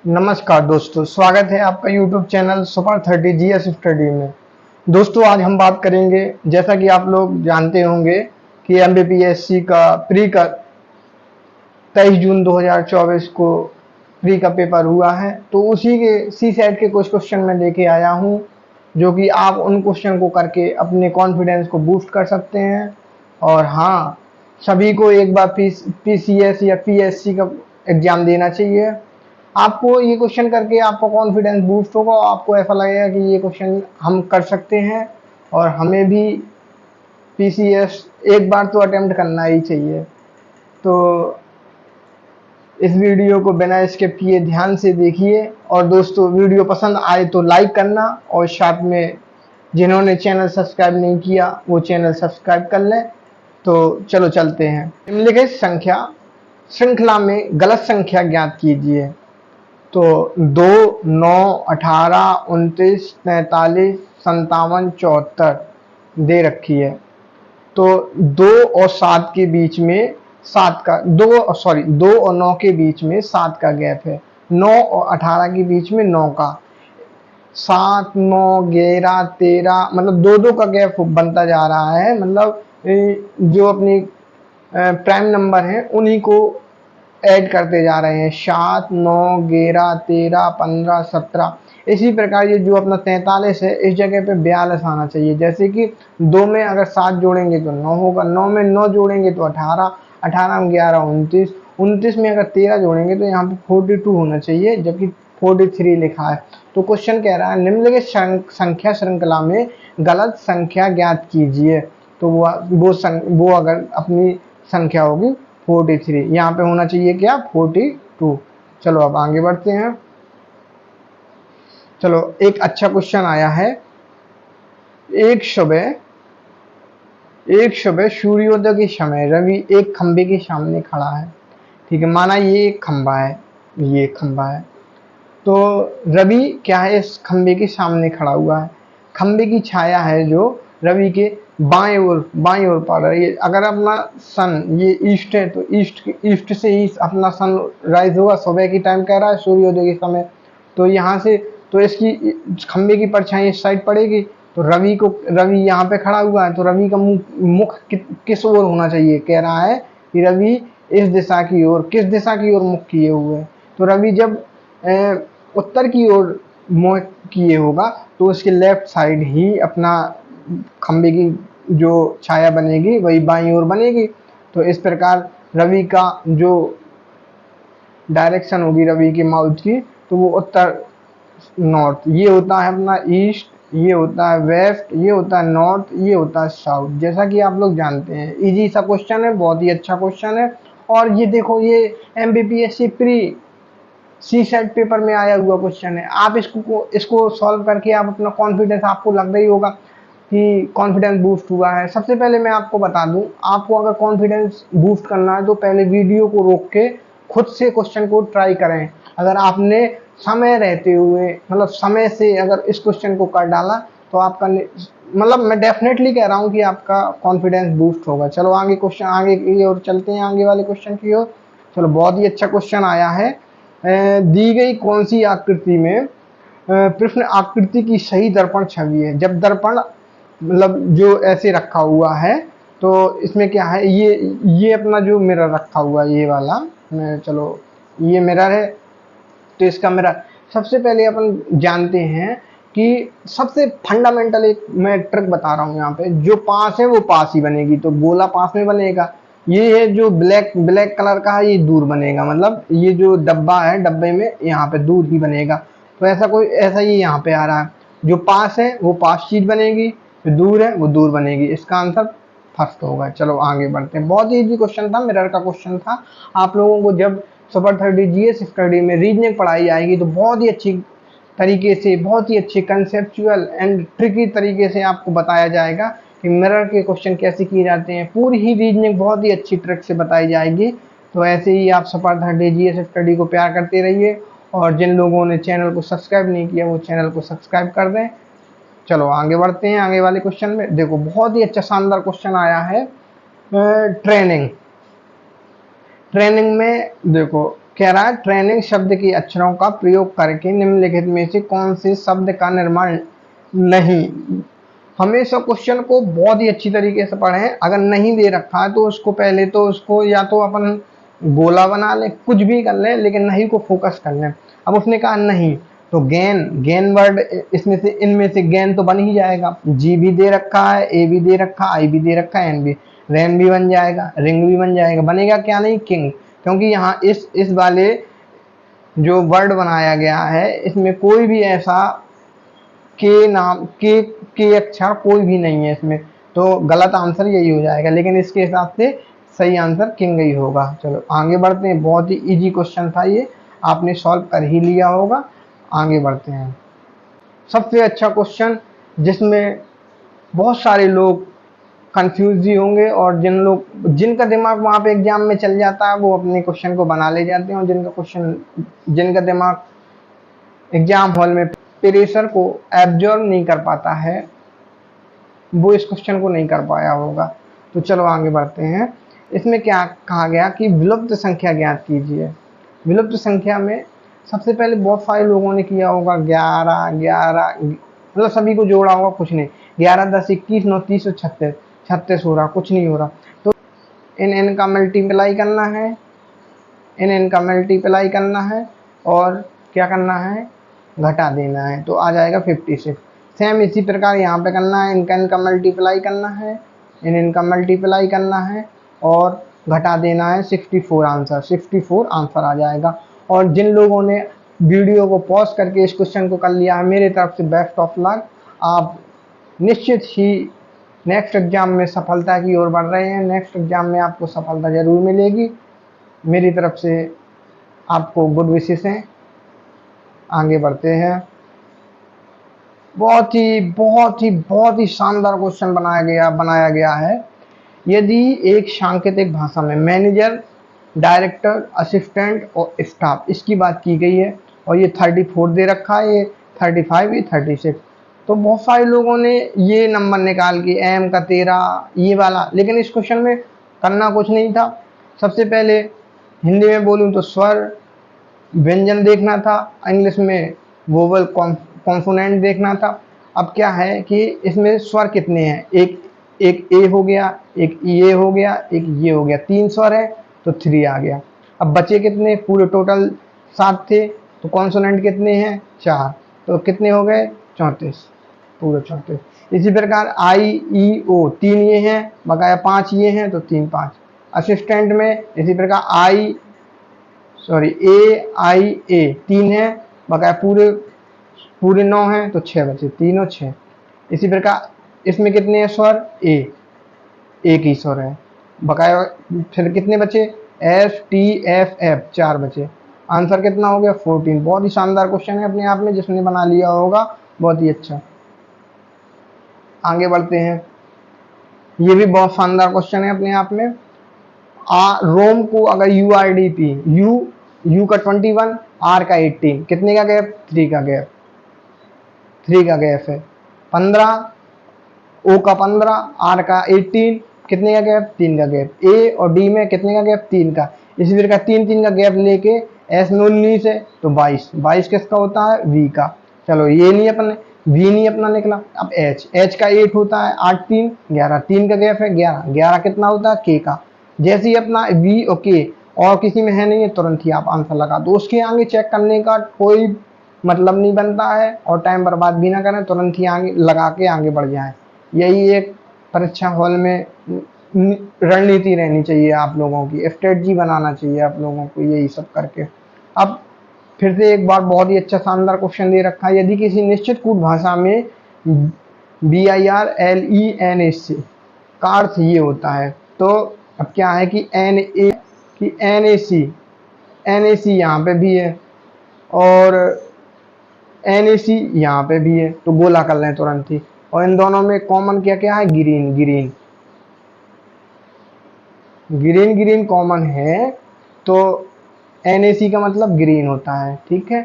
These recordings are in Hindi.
नमस्कार दोस्तों, स्वागत है आपका YouTube channel super 30 GS study में। दोस्तों आज हम बात करेंगे, जैसा कि आप लोग जानते होंगे कि एमबीपीएससी का प्री का 23 जून 2024 को प्री का पेपर हुआ है। तो उसी के सी सेट के कुछ क्वेश्चन मैं लेके आया हूँ, जो कि आप उन क्वेश्चन को करके अपने कॉन्फिडेंस को बूस्ट कर सकते हैं। और हाँ, सभी को एक बार पीसीएस या पीएससी का एग्जाम देना चाहिए। आपको ये क्वेश्चन करके आपका कॉन्फिडेंस बूस्ट होगा और आपको ऐसा लगेगा कि ये क्वेश्चन हम कर सकते हैं और हमें भी पीसीएस एक बार तो अटेम्प्ट करना ही चाहिए। तो इस वीडियो को बिना स्किप किए ध्यान से देखिए, और दोस्तों वीडियो पसंद आए तो लाइक करना, और साथ में जिन्होंने चैनल सब्सक्राइब नहीं किया वो चैनल सब्सक्राइब कर लें। तो चलो चलते हैं। निम्नलिखित संख्या श्रृंखला में गलत संख्या ज्ञात कीजिए। तो 2, 9, 18, 29, 43, 57, 74 दे रखी है। तो 2 और 7 के बीच में 2 और 9 के बीच में 7 का गैप है। 9 और 18 के बीच में 9 का, 7, 9, 11, 13, मतलब 2-2 का गैप बनता जा रहा है। मतलब जो अपनी प्राइम नंबर है उन्हीं को ऐड करते जा रहे हैं। 7, 9, 11, 13, 15, 17। इसी प्रकार ये जो अपना 43 है, इस जगह पे 42 आना चाहिए। जैसे कि 2 में अगर 7 जोड़ेंगे तो 9 होगा, 9 में 9 जोड़ेंगे तो 18, 18 में 11 29, 29 में अगर 13 जोड़ेंगे तो यहाँ पे 42 होना चाहिए, जबकि 43 लिखा है। तो क्वेश्चन कह रहा है निम्नलिखित संख्या श्रृंखला में गलत संख्या ज्ञात कीजिए। तो वो अगर अपनी संख्या होगी 43, यहाँ पे होना चाहिए क्या, 42। चलो अब आगे बढ़ते हैं। चलो एक अच्छा क्वेश्चन आया है। एक सुबह सूर्योदय के समय रवि एक खंबे के सामने खड़ा है। ठीक है, माना ये एक खंबा है, ये खंबा है। तो रवि क्या है, इस खंबे के सामने खड़ा हुआ है। खंबे की छाया है जो रवि के बाएं ओर पड़ रही है। अगर अपना सन ये ईस्ट है तो ईस्ट से ही अपना सन राइज होगा। सुबह की टाइम कह रहा है, सूर्योदय के समय। तो यहाँ से तो इसकी खंबे की परछाई इस साइड पड़ेगी। तो रवि यहाँ पे खड़ा हुआ है, तो रवि का मुख किस ओर होना चाहिए। कह रहा है कि रवि इस दिशा की ओर, किस दिशा की ओर मुख किए हुए है। तो रवि जब उत्तर की ओर मुँह किए होगा तो उसके लेफ्ट साइड ही अपना खंबे की जो छाया बनेगी वही बाईं ओर बनेगी। तो इस प्रकार रवि का जो डायरेक्शन होगी रवि की माउथ की, तो वो उत्तर नॉर्थ, ये होता है अपना ईस्ट, ये होता है वेस्ट, ये होता है नॉर्थ, ये होता है साउथ। जैसा कि आप लोग जानते हैं, इजी सा क्वेश्चन है, बहुत ही अच्छा क्वेश्चन है। और ये देखो, ये एमबीपीएससी प्री सी सेट पेपर में आया हुआ क्वेश्चन है। आप इसको सॉल्व करके आप अपना कॉन्फिडेंस, आपको लग रही होगा कि कॉन्फिडेंस बूस्ट हुआ है। सबसे पहले मैं आपको बता दूं, आपको अगर कॉन्फिडेंस बूस्ट करना है तो पहले वीडियो को रोक के खुद से क्वेश्चन को ट्राई करें। अगर आपने समय रहते हुए, मतलब समय से अगर इस क्वेश्चन को कर डाला तो आपका, मतलब मैं डेफिनेटली कह रहा हूँ कि आपका कॉन्फिडेंस बूस्ट होगा। चलो आगे क्वेश्चन, आगे की ओर चलते हैं, आगे वाले क्वेश्चन की ओर। चलो बहुत ही अच्छा क्वेश्चन आया है। दी गई कौन सी आकृति में प्रश्न आकृति की सही दर्पण छवि है। जब दर्पण मतलब जो ऐसे रखा हुआ है, तो इसमें क्या है, ये अपना जो मिरर रखा हुआ है, ये वाला, चलो ये मिरर है। तो इसका मिरर, सबसे पहले अपन जानते हैं कि सबसे फंडामेंटल एक मैं ट्रिक बता रहा हूँ यहाँ पे, जो पास है वो पास ही बनेगी, तो गोला पास में बनेगा। ये है जो ब्लैक कलर का है, ये दूर बनेगा। मतलब ये जो डब्बा है, डब्बे में यहाँ पे दूर ही बनेगा। तो ऐसा ही यहाँ पे आ रहा है, जो पास है वो पास चीज बनेगी, जो दूर है वो दूर बनेगी। इसका आंसर फर्स्ट होगा। चलो आगे बढ़ते हैं। बहुत ही इजी क्वेश्चन था, मिरर का क्वेश्चन था। आप लोगों को जब सुपर 30 जीएस स्टडी में रीजनिंग पढ़ाई जाएगी तो बहुत ही अच्छी तरीके से, बहुत ही अच्छे कंसेप्चुअल एंड ट्रिकी तरीके से आपको बताया जाएगा कि मिरर के क्वेश्चन कैसे किए जाते हैं। पूरी ही रीजनिंग बहुत ही अच्छी ट्रिक से बताई जाएगी। तो ऐसे ही आप सुपर 30 जीएस स्टडी को प्यार करते रहिए, और जिन लोगों ने चैनल को सब्सक्राइब नहीं किया वो चैनल को सब्सक्राइब कर दें। चलो आगे बढ़ते हैं। आगे वाले क्वेश्चन में देखो, बहुत ही अच्छा शानदार क्वेश्चन आया है। ट्रेनिंग में देखो कह रहा है ट्रेनिंग शब्द के अक्षरों का प्रयोग करके निम्नलिखित में से कौन से शब्द का निर्माण नहीं। हमेशा क्वेश्चन को बहुत ही अच्छी तरीके से पढ़ें। अगर नहीं दे रखा है तो उसको पहले तो उसको या तो अपन गोला बना लें, कुछ भी कर लें, लेकिन नहीं को फोकस कर लें। अब उसने कहा नहीं, तो गेन वर्ड इसमें से इनमें से गेन तो बन ही जाएगा। जी भी दे रखा है, ए भी दे रखा है, आई भी दे रखा है, एन भी, रैन भी बन जाएगा, रिंग भी बन जाएगा। बनेगा क्या नहीं, किंग, क्योंकि यहाँ इस वाले जो वर्ड बनाया गया है इसमें कोई भी ऐसा के नाम के अक्षर कोई भी नहीं है इसमें, तो गलत आंसर यही हो जाएगा। लेकिन इसके हिसाब से सही आंसर किंग ही होगा। चलो आगे बढ़ते हैं। बहुत ही इजी क्वेश्चन था ये, आपने सॉल्व कर ही लिया होगा। आगे बढ़ते हैं। सबसे अच्छा क्वेश्चन जिसमें बहुत सारे लोग कंफ्यूज ही होंगे, और जिनका दिमाग वहाँ पे एग्जाम में चल जाता है वो अपने क्वेश्चन को बना ले जाते हैं, और जिनका दिमाग एग्जाम हॉल में प्रेशर को एब्जॉर्ब नहीं कर पाता है वो इस क्वेश्चन को नहीं कर पाया होगा। तो चलो आगे बढ़ते हैं। इसमें क्या कहा गया कि विलुप्त संख्या ज्ञात कीजिए। विलुप्त संख्या में सबसे पहले बहुत सारे लोगों ने किया होगा 11 मतलब सभी को जोड़ा होगा, कुछ नहीं, 11 10 21 9 30 और 36 हो रहा, कुछ नहीं हो रहा। तो इन का मल्टीप्लाई करना है, इन का मल्टीप्लाई करना है, और क्या करना है, घटा देना है, तो आ जाएगा 56। सेम इसी प्रकार यहाँ पे करना है, इनका मल्टीप्लाई करना है, इनका मल्टीप्लाई करना है, और घटा देना है 64 आंसर आ जाएगा। और जिन लोगों ने वीडियो को पॉज करके इस क्वेश्चन को कर लिया है, मेरे तरफ से बेस्ट ऑफ लक। आप निश्चित ही नेक्स्ट एग्जाम में सफलता की ओर बढ़ रहे हैं। नेक्स्ट एग्जाम में आपको सफलता जरूर मिलेगी। मेरी तरफ से आपको गुड विशेस हैं। आगे बढ़ते हैं। बहुत ही शानदार क्वेश्चन बनाया गया है। यदि एक सांकेतिक भाषा में मैनेजर, डायरेक्टर, असिस्टेंट और स्टाफ, इसकी बात की गई है, और ये 34 दे रखा है, ये 35, ये 36, तो बहुत सारे लोगों ने ये नंबर निकाल के एम का 13 ये वाला, लेकिन इस क्वेश्चन में करना कुछ नहीं था। सबसे पहले हिंदी में बोलूं तो स्वर व्यंजन देखना था, इंग्लिश में वोवल कॉन्सोनेंट देखना था। अब क्या है कि इसमें स्वर कितने हैं, एक ए हो गया, एक ये हो गया, एक ये हो गया, 3 स्वर है तो 3 आ गया। अब बचे कितने, पूरे टोटल 7 थे, तो कॉन्सोनेंट कितने हैं, 4, तो कितने हो गए, 34, पूरे 34। इसी प्रकार आई ई ओ 3 ये हैं, बकाया 5 ये हैं, तो 3 5। असिस्टेंट में इसी प्रकार ए आई ए 3 है, बकाया पूरे 9 हैं, तो 6 बचे, 3 और 6। इसी प्रकार इसमें कितने हैं स्वर, एक ही स्वर है, बकाया फिर कितने बचे, एस टी एफ एफ 4 बचे। आंसर कितना हो गया, 14। बहुत ही शानदार क्वेश्चन है अपने आप में, जिसने बना लिया होगा बहुत ही अच्छा। आगे बढ़ते हैं। ये भी बहुत शानदार क्वेश्चन है अपने आप में। रोम को अगर URDP, यू का 21, आर का 18, कितने का गैप, 3 का गैप, 3 का गैप है। 15, ओ का 15, आर का 18, कितने का गैप, 3 का गैप। ए और डी में कितने का गैप, 3 का। इसी प्रकार 3 का गैप लेके एस में 19 है, तो 22 किसका होता है, वी का। चलो ये नहीं अपने वी नहीं अपना निकला। अब एच का 8 होता है, 8 3 11, 3 का गैप है 11 कितना होता है, के का। जैसे ही अपना वी और के और किसी में है नहीं है, तुरंत ही आप आंसर लगा दो। उसके आगे चेक करने का कोई मतलब नहीं बनता है, और टाइम बर्बाद भी ना करें, तुरंत ही आगे लगा के आगे बढ़ जाएं। यही एक परीक्षा हॉल में रणनीति रहनी चाहिए आप लोगों की, स्ट्रेटजी बनाना चाहिए आप लोगों को, यही सब करके। अब फिर से एक बार बहुत ही अच्छा शानदार क्वेश्चन दे रखा है। यदि किसी निश्चित कूट भाषा में BIRLENAC का अर्थ ये होता है, तो अब क्या है कि NAC यहाँ पे भी है, और NAC यहाँ पे भी है, तो गोला कर लें तुरंत ही। और इन दोनों में कॉमन क्या क्या है, ग्रीन कॉमन है, तो NAC का मतलब ग्रीन होता है, ठीक है।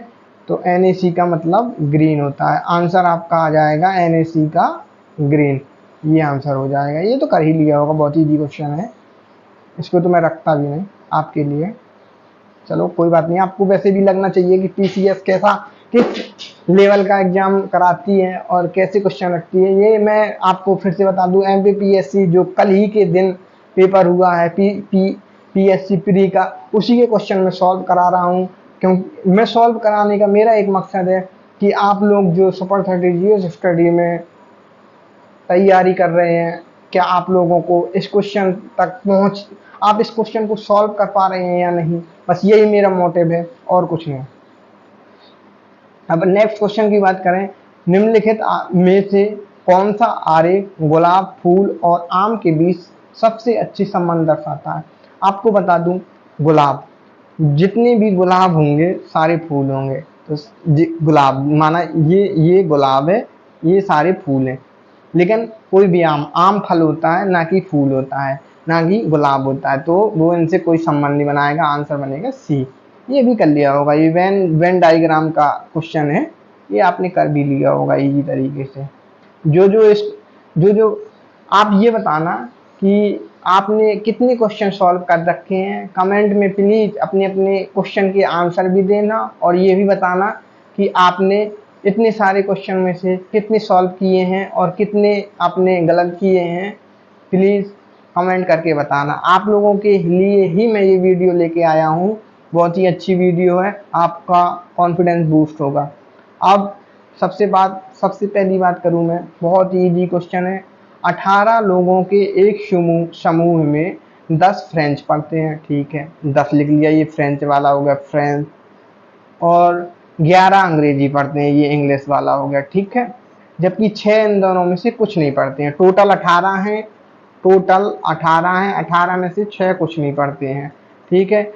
तो NAC का मतलब ग्रीन होता है। आंसर आपका आ जाएगा NAC का ग्रीन, ये आंसर हो जाएगा। ये तो कर ही लिया होगा, बहुत ही इजी क्वेश्चन है, इसको तो मैं रखता भी नहीं आपके लिए। चलो कोई बात नहीं, आपको वैसे भी लगना चाहिए कि पीसीएस कैसा, किस लेवल का एग्जाम कराती है और कैसे क्वेश्चन रखती है। ये मैं आपको फिर से बता दूं, एमपीपीएससी जो कल ही के दिन पेपर हुआ है पीएससी प्री का, उसी के क्वेश्चन में सॉल्व करा रहा हूँ। क्योंकि मैं सॉल्व कराने का मेरा एक मकसद है कि आप लोग जो सुपर 30 जीएस स्टडी में तैयारी कर रहे हैं, क्या आप लोगों को इस क्वेश्चन तक पहुंच, आप इस क्वेश्चन को सॉल्व कर पा रहे हैं या नहीं, बस यही मेरा मोटिव है और कुछ नहीं। अब नेक्स्ट क्वेश्चन की बात करें, निम्नलिखित में से कौन सा आरेख गुलाब फूल और आम के बीच सबसे अच्छी संबंध दर्शाता है। आपको बता दूं, गुलाब, जितने भी गुलाब होंगे सारे फूल होंगे। तो गुलाब माना ये गुलाब है, ये सारे फूल हैं। लेकिन कोई भी आम फल होता है, ना कि फूल होता है, ना कि गुलाब होता है, तो वो इनसे कोई संबंध नहीं बनाएगा। आंसर बनेगा सी। ये भी कर लिया होगा, ये वेन डायग्राम का क्वेश्चन है, ये आपने कर भी लिया होगा इजी तरीके से। जो आप ये बताना कि आपने कितने क्वेश्चन सॉल्व कर रखे हैं। कमेंट में प्लीज अपने अपने क्वेश्चन के आंसर भी देना और ये भी बताना कि आपने इतने सारे क्वेश्चन में से कितने सॉल्व किए हैं और कितने आपने गलत किए हैं। प्लीज़ कमेंट करके बताना। आप लोगों के लिए ही मैं ये वीडियो लेके आया हूँ, बहुत ही अच्छी वीडियो है, आपका कॉन्फिडेंस बूस्ट होगा। अब सबसे पहली बात करूँ मैं, बहुत ही ईजी क्वेश्चन है। 18 लोगों के एक समूह में 10 फ्रेंच पढ़ते हैं, ठीक है, 10 लिख लिया, ये फ्रेंच वाला हो गया फ्रेंच, और 11 अंग्रेजी पढ़ते हैं, ये इंग्लिश वाला हो गया, ठीक है। जबकि 6 इन दोनों में से कुछ नहीं पढ़ते हैं। टोटल 18 हैं, 18 में से 6 कुछ नहीं पढ़ते हैं, ठीक है।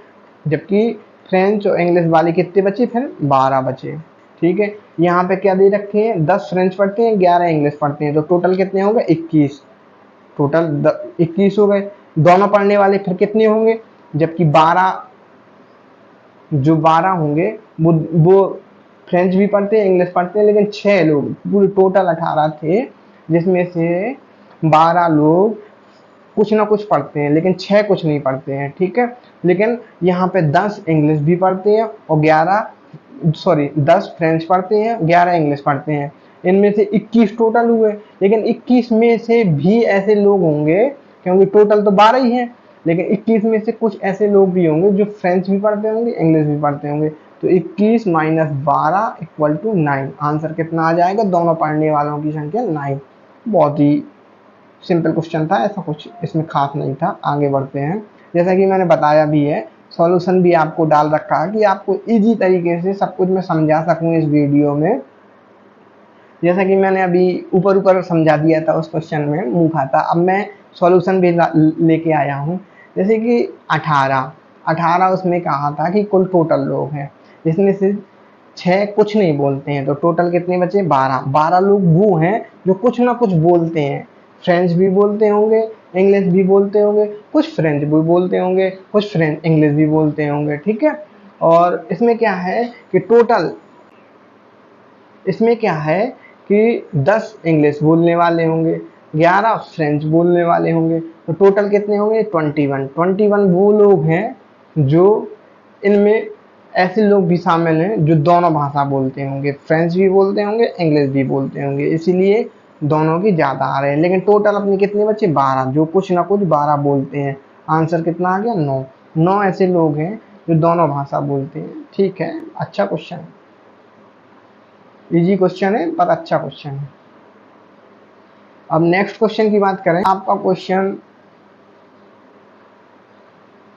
जबकि फ्रेंच और इंग्लिश वाले कितने बचे, फिर 12 बचे, ठीक है। यहाँ पे क्या दे रखे हैं, 10 फ्रेंच पढ़ते हैं, 11 इंग्लिश पढ़ते हैं, तो टोटल कितने हो गए, 21। टोटल 21 हो गए। दोनों पढ़ने वाले फिर कितने होंगे, जबकि 12 होंगे वो फ्रेंच भी पढ़ते हैं, इंग्लिश पढ़ते हैं, लेकिन 6 लोग, पूरे टोटल 18 थे, जिसमें से 12 लोग कुछ ना कुछ पढ़ते हैं, लेकिन 6 कुछ नहीं पढ़ते हैं, ठीक है। लेकिन यहाँ पे 10 इंग्लिश भी पढ़ते हैं और 10 फ्रेंच पढ़ते हैं, 11 इंग्लिश पढ़ते हैं। इनमें से 21 टोटल हुए, लेकिन 21 में से भी ऐसे लोग होंगे, क्योंकि टोटल तो 12 ही हैं, लेकिन 21 में से कुछ ऐसे लोग भी होंगे जो फ्रेंच भी पढ़ते होंगे, इंग्लिश भी पढ़ते होंगे। तो 21 - 12 = 9। आंसर कितना आ जाएगा, दोनों पढ़ने वालों की संख्या 9। बहुत ही सिंपल क्वेश्चन था, ऐसा कुछ इसमें खास नहीं था। आगे बढ़ते हैं। जैसा कि मैंने बताया भी है, सॉल्यूशन भी आपको डाल रखा है कि आपको इजी तरीके से सब कुछ मैं समझा सकूं इस वीडियो में। जैसा कि मैंने अभी ऊपर समझा दिया था उस क्वेश्चन में मुंह खाता, अब मैं सॉल्यूशन भी लेके आया हूँ। जैसे कि 18 उसमें कहा था कि कुल टोटल लोग हैं, जिसमें से 6 कुछ नहीं बोलते हैं, तो टोटल कितने बचे, 12 लोग वो हैं जो कुछ ना कुछ बोलते हैं। फ्रेंच भी बोलते होंगे, इंग्लिश भी बोलते होंगे, कुछ फ्रेंच भी बोलते होंगे, कुछ फ्रेंच इंग्लिश भी बोलते होंगे, ठीक है। और इसमें क्या है कि इसमें क्या है कि 10 इंग्लिश बोलने वाले होंगे, 11 फ्रेंच बोलने वाले होंगे, तो टोटल कितने होंगे, 21 वो लोग हैं जो, इनमें ऐसे लोग भी शामिल हैं जो दोनों भाषा बोलते होंगे, फ्रेंच भी बोलते होंगे, इंग्लिश भी बोलते होंगे, इसीलिए दोनों की ज़्यादा आ रहे हैं। लेकिन टोटल अपने कितने बचे, 12, जो कुछ ना कुछ 12 बोलते हैं। आंसर कितना आ गया, 9 ऐसे लोग हैं जो दोनों भाषा बोलते हैं, ठीक है। अच्छा क्वेश्चन है, इजी क्वेश्चन है पर अच्छा क्वेश्चन है। अब नेक्स्ट क्वेश्चन की बात करें, आपका क्वेश्चन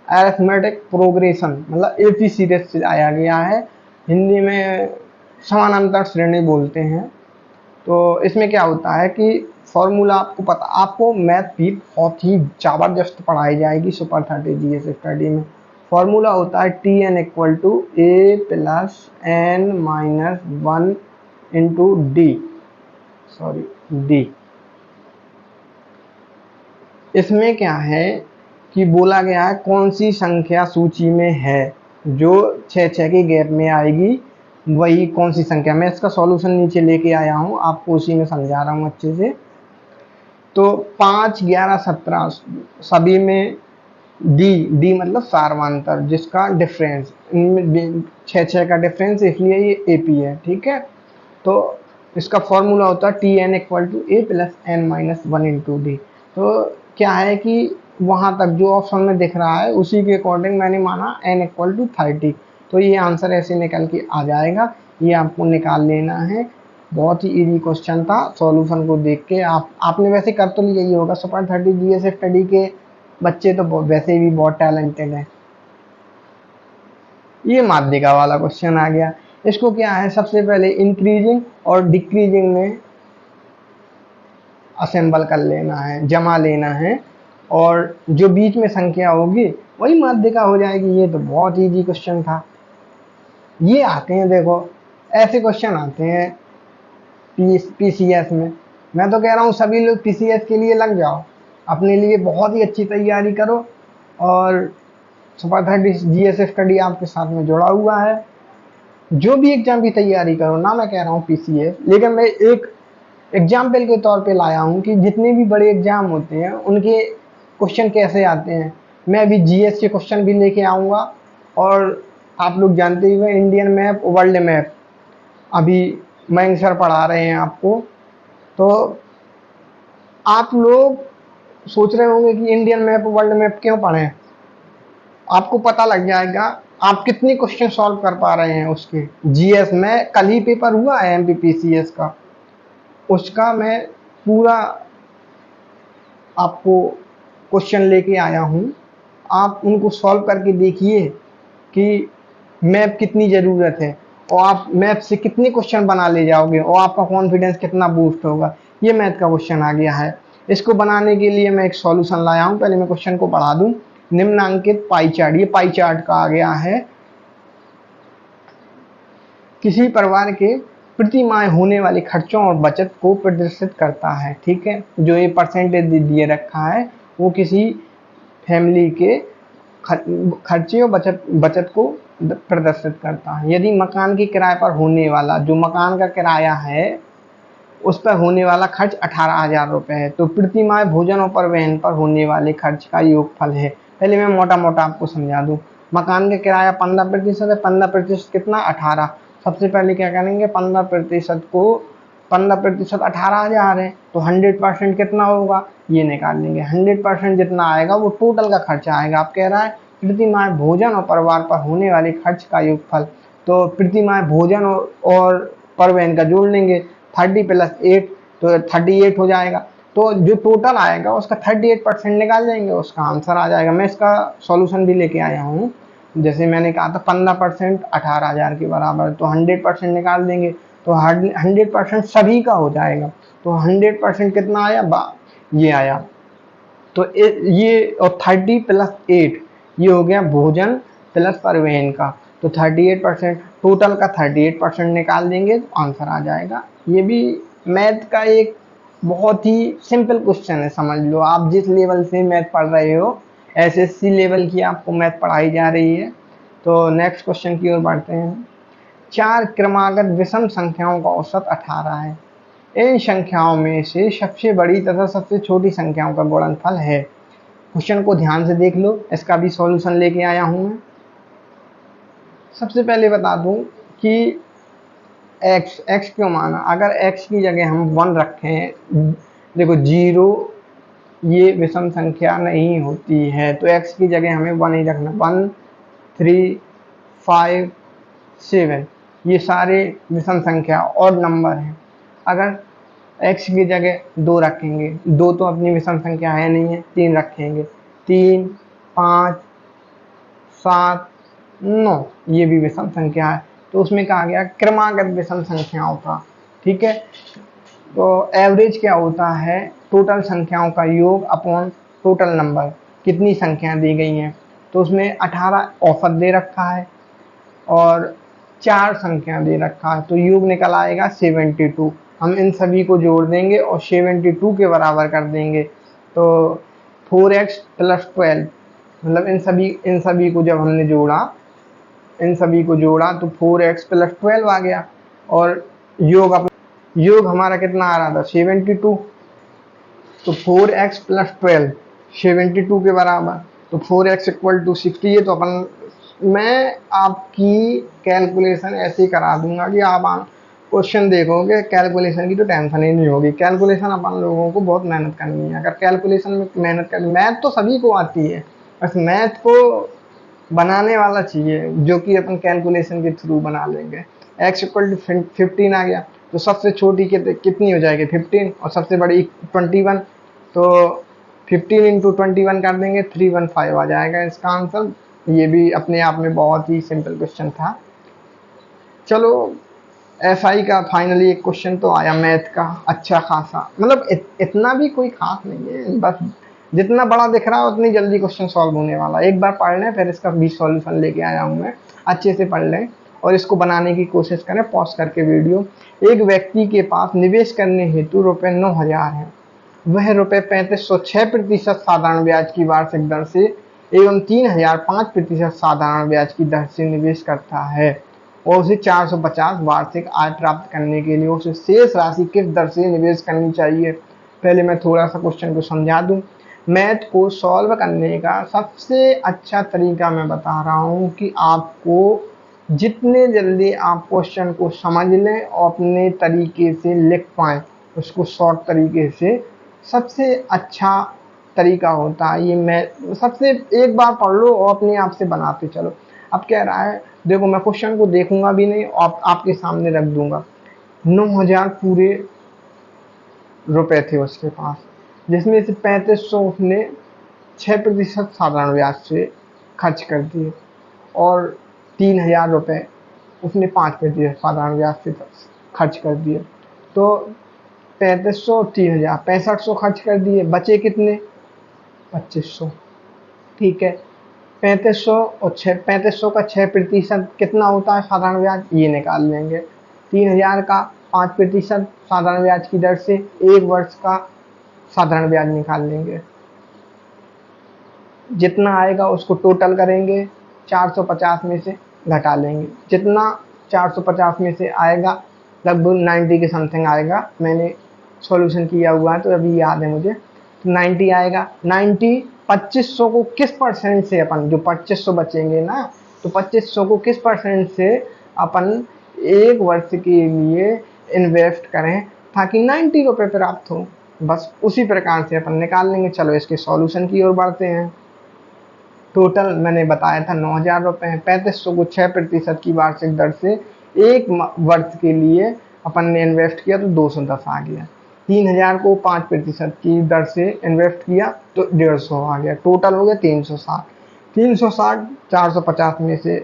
अरिथमेटिक प्रोग्रेशन मतलब एपी सीरीज से आया गया है, हिंदी में समानांतर श्रेणी बोलते हैं। तो इसमें क्या होता है कि फॉर्मूला आपको मैथ भी बहुत ही ज़बरदस्त पढ़ाई जाएगी सुपर 30 जीएस स्टडी में। फॉर्मूला होता है Tn = a + n - 1 × d। इसमें क्या है कि बोला गया है कौन सी संख्या सूची में है जो 6 के गैप में आएगी, वही कौन सी संख्या। मैं इसका सॉल्यूशन नीचे लेके आया हूँ, आपको उसी में समझा रहा हूँ अच्छे से। तो 5, 11, 17 सभी में डी मतलब सार्वंतर, जिसका डिफरेंस इनमें 6 का डिफरेंस, इसलिए ये एपी है। ठीक है, तो इसका फॉर्मूला होता है t n equal to a plus n minus one into d. तो क्या है कि वहाँ तक जो ऑप्शन में दिख रहा है उसी के अकॉर्डिंग मैंने माना एन इक्वल टू 30। तो ये आंसर ऐसे निकल के आ जाएगा, ये आपको निकाल लेना है। बहुत ही इजी क्वेश्चन था, सॉल्यूशन को देख के आपने वैसे कर तो लिया ही होगा। सुपर 30 जीएस स्टडी के बच्चे तो वैसे भी बहुत टैलेंटेड हैं। ये माध्यिका वाला क्वेश्चन आ गया। इसको क्या है, सबसे पहले इंक्रीजिंग और डिक्रीजिंग में असेंबल कर लेना है, जमा लेना है, और जो बीच में संख्या होगी वही माध्यिका हो जाएगी। ये तो बहुत इजी क्वेश्चन था। ये आते हैं, देखो ऐसे क्वेश्चन आते हैं पीसीएस में। मैं तो कह रहा हूँ सभी लोग पीसीएस के लिए लग जाओ, अपने लिए बहुत ही अच्छी तैयारी करो, और सुपर 30 जीएस स्टडी आपके साथ में जुड़ा हुआ है। जो भी एग्जाम की तैयारी करो ना, मैं कह रहा हूँ पीसीएस, लेकिन मैं एक एग्जाम्पल के तौर पे लाया हूँ कि जितने भी बड़े एग्जाम होते हैं उनके क्वेश्चन कैसे आते हैं। मैं अभी जीएस के क्वेश्चन भी लेके आऊँगा, और आप लोग जानते ही हुए इंडियन मैप, वर्ल्ड मैप अभी मयंक सर पढ़ा रहे हैं आपको। तो आप लोग सोच रहे होंगे कि इंडियन मैप, वर्ल्ड मैप क्यों पढ़ें। आपको पता लग जाएगा आप कितने क्वेश्चन सॉल्व कर पा रहे हैं उसके। जीएस में कल ही पेपर हुआ है एमपीपीसीएस का, उसका मैं पूरा आपको क्वेश्चन लेके आया हूँ। आप उनको सॉल्व करके देखिए कि मैप कितनी ज़रूरत है, और आप मैप से कितने क्वेश्चन बना ले जाओगे, और आपका कॉन्फिडेंस कितना बूस्ट होगा। ये मैथ का क्वेश्चन आ गया है। इसको बनाने के लिए मैं एक सॉल्यूशन लाया हूँ। पहले मैं क्वेश्चन को पढ़ा दूँ। निम्नांकित पाई चार्ट, ये पाई चार्ट का आ गया है। किसी परिवार के प्रति माह होने वाले खर्चों और बचत को प्रदर्शित करता है। ठीक है, जो ये परसेंटेज दिए रखा है वो किसी फैमिली के खर्चे और बचत को प्रदर्शित करता है। यदि मकान के किराए पर होने वाला, जो मकान का किराया है उस पर होने वाला खर्च 18,000 रुपये है, तो प्रति माह भोजन और परिवहन पर होने वाले खर्च का योगफल है। पहले मैं मोटा मोटा आपको समझा दूं। मकान का किराया 15% है, 15% कितना, 18। सबसे पहले क्या करेंगे, 15% को 15% 18,000 है, तो 100% कितना होगा ये निकाल लेंगे। 100% जितना आएगा वो टोटल का खर्चा आएगा। आप कह रहा है प्रति माह भोजन और परिवार पर होने वाले खर्च का योगफल, तो प्रति माह भोजन और परिवहन का जोड़ लेंगे, 30 + 8 तो 38 हो जाएगा। तो जो टोटल आएगा उसका 38% निकाल जाएंगे, उसका आंसर आ जाएगा। मैं इसका सॉल्यूशन भी लेके आया हूँ। जैसे मैंने कहा था 15% 18,000 के बराबर, तो 100% निकाल देंगे, तो 100% सभी का हो जाएगा। तो 100% कितना आया, ये आया। तो ये और 30 + 8 ये हो गया भोजन प्लस परिवहन का, तो 38%, टोटल का 38% निकाल देंगे तो आंसर आ जाएगा। ये भी मैथ का एक बहुत ही सिंपल क्वेश्चन है, समझ लो। आप जिस लेवल से मैथ पढ़ रहे हो, एसएससी लेवल की आपको मैथ पढ़ाई जा रही है। तो नेक्स्ट क्वेश्चन की ओर बढ़ते हैं। 4 क्रमागत विषम संख्याओं का औसत 18 है। इन संख्याओं में से सबसे बड़ी तथा सबसे छोटी संख्याओं का गुणनफल है। क्वेश्चन को ध्यान से देख लो, इसका भी सॉल्यूशन लेके आया हूं मैं। सबसे पहले बता दूं कि x क्यों माना। अगर x की जगह हम 1 रखें, देखो 0 ये विषम संख्या नहीं होती है, तो x की जगह हमें 1 ही रखना। 1 3 5 7 ये सारे विषम संख्या और नंबर हैं। अगर x की जगह 2 रखेंगे, 2 तो अपनी विषम संख्या है नहीं है, 3 रखेंगे, 3 5 7 9 ये भी विषम संख्या है, तो उसमें कहा गया क्रमागत विषम संख्याओं का। ठीक है, तो एवरेज क्या होता है, टोटल संख्याओं का योग अपॉन टोटल नंबर, कितनी संख्या दी गई हैं। तो उसमें 18 औसत दे रखा है और 4 संख्या दे रखा है, तो योग निकल आएगा 72। हम इन सभी को जोड़ देंगे और 72 के बराबर कर देंगे, तो 4x + 12, मतलब इन सभी को जब हमने जोड़ा, तो 4x + 12 आ गया, और योग हमारा कितना आ रहा था, 72। तो 4x + 12 72 के बराबर, तो 4x इक्वल टू 60 है, तो अपन मैं आपकी कैलकुलेशन ऐसे ही करा दूंगा कि आप क्वेश्चन देखोगे, कैलकुलेशन की तो टेंशन ही नहीं होगी। कैलकुलेशन अपन लोगों को बहुत मेहनत करनी है। अगर कैलकुलेशन में मेहनत करनी, मैथ तो सभी को आती है, बस मैथ को बनाने वाला चाहिए जो कि अपन कैलकुलेशन के थ्रू बना लेंगे। x इक्वल टू 15 आ गया, तो सबसे छोटी कितनी हो जाएगी 15, और सबसे बड़ी 21, तो 15 इंटू 21 कर देंगे, 315 आ जाएगा इसका आंसर। ये भी अपने आप में बहुत ही सिंपल क्वेश्चन था। चलो, एसआई का फाइनली एक क्वेश्चन तो आया मैथ का, अच्छा खासा, मतलब इतना भी कोई खास नहीं है, बस जितना बड़ा दिख रहा है उतनी जल्दी क्वेश्चन सॉल्व होने वाला है। एक बार पढ़ लें, फिर इसका भी सॉल्यूशन लेके आया हूँ मैं, अच्छे से पढ़ लें और इसको बनाने की कोशिश करें पॉज करके वीडियो। एक व्यक्ति के पास निवेश करने हेतु रुपये 9,000 है। वह रुपये 3506% साधारण ब्याज की वार्षिक दर से एवं 3,005% साधारण ब्याज की दर से निवेश करता है, और उसे 450 वार्षिक आय प्राप्त करने के लिए उसे शेष राशि किस दर से निवेश करनी चाहिए। पहले मैं थोड़ा सा क्वेश्चन को समझा दूं। मैथ को सॉल्व करने का सबसे अच्छा तरीका मैं बता रहा हूं कि आपको जितने जल्दी आप क्वेश्चन को समझ लें और अपने तरीके से लिख पाएं उसको शॉर्ट तरीके से, सबसे अच्छा तरीका होता है ये। मैं सबसे एक बार पढ़ लो और अपने आप से बनाते चलो। अब कह रहा है, देखो मैं क्वेश्चन को देखूंगा भी नहीं और आपके सामने रख दूंगा। 9,000 पूरे रुपए थे उसके पास, जिसमें से 3500 उसने 6% साधारण ब्याज से खर्च कर दिए, और 3,000 रुपये उसने 5% साधारण ब्याज से खर्च कर दिए। तो 3500 3,000 6500 खर्च कर दिए, बचे कितने 2500। ठीक है, 3500 और 3500 का 6% कितना होता है साधारण ब्याज, ये निकाल लेंगे। 3,000 का 5% साधारण ब्याज की दर से 1 वर्ष का साधारण ब्याज निकाल लेंगे। जितना आएगा उसको टोटल करेंगे, 450 में से घटा लेंगे। जितना 450 में से आएगा लगभग 90 के समथिंग आएगा, मैंने सॉल्यूशन किया हुआ है तो अभी याद है मुझे। तो 90 आएगा। 90 2500 को किस परसेंट से, अपन जो 2500 बचेंगे ना, तो 2500 को किस परसेंट से अपन 1 वर्ष के लिए इन्वेस्ट करें ताकि 90 रुपये प्राप्त हो, बस उसी प्रकार से अपन निकाल लेंगे। चलो इसके सॉल्यूशन की ओर बढ़ते हैं। टोटल मैंने बताया था 9,000 रुपये हैं। 3500 को 6% की वार्षिक दर से 1 वर्ष के लिए अपन ने इन्वेस्ट किया तो 210 आ गया। 3,000 को 5% की दर से इन्वेस्ट किया तो 150 आ गया। टोटल हो गया 360। 360 450 में से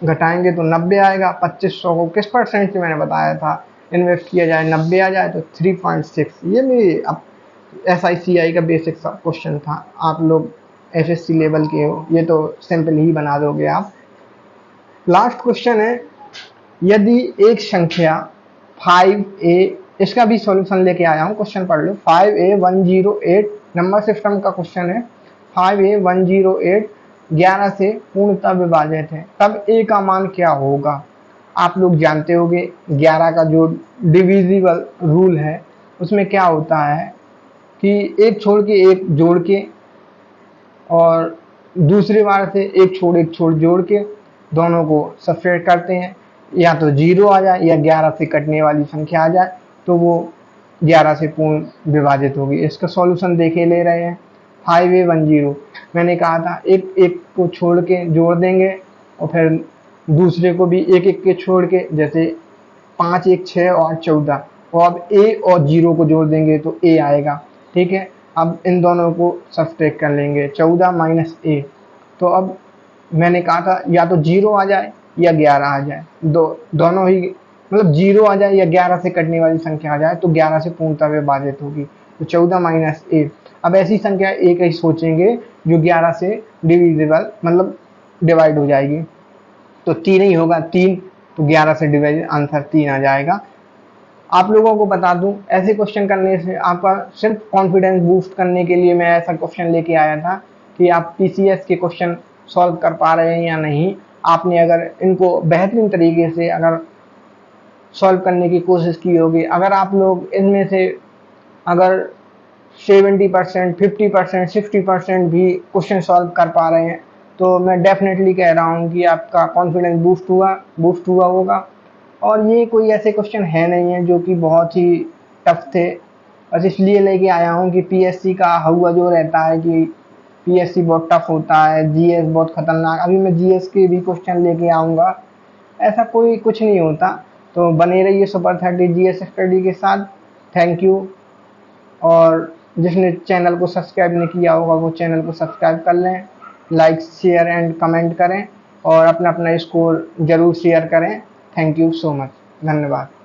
घटाएंगे तो 90 आएगा। 2500 को किस परसेंट से मैंने बताया था इन्वेस्ट किया जाए, 90 आ जाए तो 3.6। ये मेरी अब SICI का बेसिक सा क्वेश्चन था। आप लोग FSC लेवल के हो, ये तो सिंपल ही बना दोगे आप। लास्ट क्वेश्चन है, यदि एक संख्या 5A, इसका भी सॉल्यूशन लेके आया हूँ, क्वेश्चन पढ़ लो। 5A108 नंबर सिस्टम का क्वेश्चन है। 5A108 11 से पूर्णतः विभाजित है, तब A का मान क्या होगा। आप लोग जानते होंगे 11 का जो डिविजिबल रूल है उसमें क्या होता है कि एक छोड़ के एक जोड़ के, और दूसरी बार से एक छोड़ जोड़ के दोनों को सब्ट्रैक्ट करते हैं, या तो 0 आ जाए या 11 से कटने वाली संख्या आ जाए तो वो 11 से पूर्ण विभाजित होगी। इसका सॉल्यूशन देखे ले रहे हैं। 5A10 मैंने कहा था एक एक को छोड़ के जोड़ देंगे और फिर दूसरे को भी एक एक के छोड़ के, जैसे 5 1 6 और 14, और अब A और 0 को जोड़ देंगे तो A आएगा। ठीक है, अब इन दोनों को सब्ट्रैक्ट कर लेंगे, 14 माइनस A। तो अब मैंने कहा था या तो 0 आ जाए या 11 आ जाए, दोनों ही, मतलब 0 आ जाए या 11 से कटने वाली संख्या आ जाए तो 11 से पूर्णतः विभाजित होगी, तो 14 माइनस A। अब ऐसी संख्या एक ही सोचेंगे जो 11 से डिविजिबल मतलब डिवाइड हो जाएगी, तो 3 ही होगा, 3, तो 11 से डिवाइड, आंसर 3 आ जाएगा। आप लोगों को बता दूं, ऐसे क्वेश्चन करने से आपका सिर्फ कॉन्फिडेंस बूस्ट करने के लिए मैं ऐसा क्वेश्चन लेके आया था कि आप PCS के क्वेश्चन सॉल्व कर पा रहे हैं या नहीं। आपने अगर इनको बेहतरीन तरीके से अगर सॉल्व करने की कोशिश की होगी, अगर आप लोग इनमें से अगर 70%, 50%, 60% भी क्वेश्चन सॉल्व कर पा रहे हैं, तो मैं डेफिनेटली कह रहा हूँ कि आपका कॉन्फिडेंस बूस्ट हुआ होगा। और ये कोई ऐसे क्वेश्चन है नहीं है जो कि बहुत ही टफ थे, बस इसलिए लेके आया हूँ कि पीएससी का हुआ जो रहता है कि पीएससी बहुत टफ होता है, जीएस बहुत खतरनाक। अभी मैं जीएस के भी क्वेश्चन लेके आऊँगा, ऐसा कोई कुछ नहीं होता। तो बने रहिए सुपर 30 जीएस स्टडी के साथ। Thank you. और जिसने चैनल को सब्सक्राइब नहीं किया होगा वो चैनल को सब्सक्राइब कर लें, लाइक शेयर एंड कमेंट करें और अपना अपना स्कोर ज़रूर शेयर करें। थैंक यू सो मच, धन्यवाद।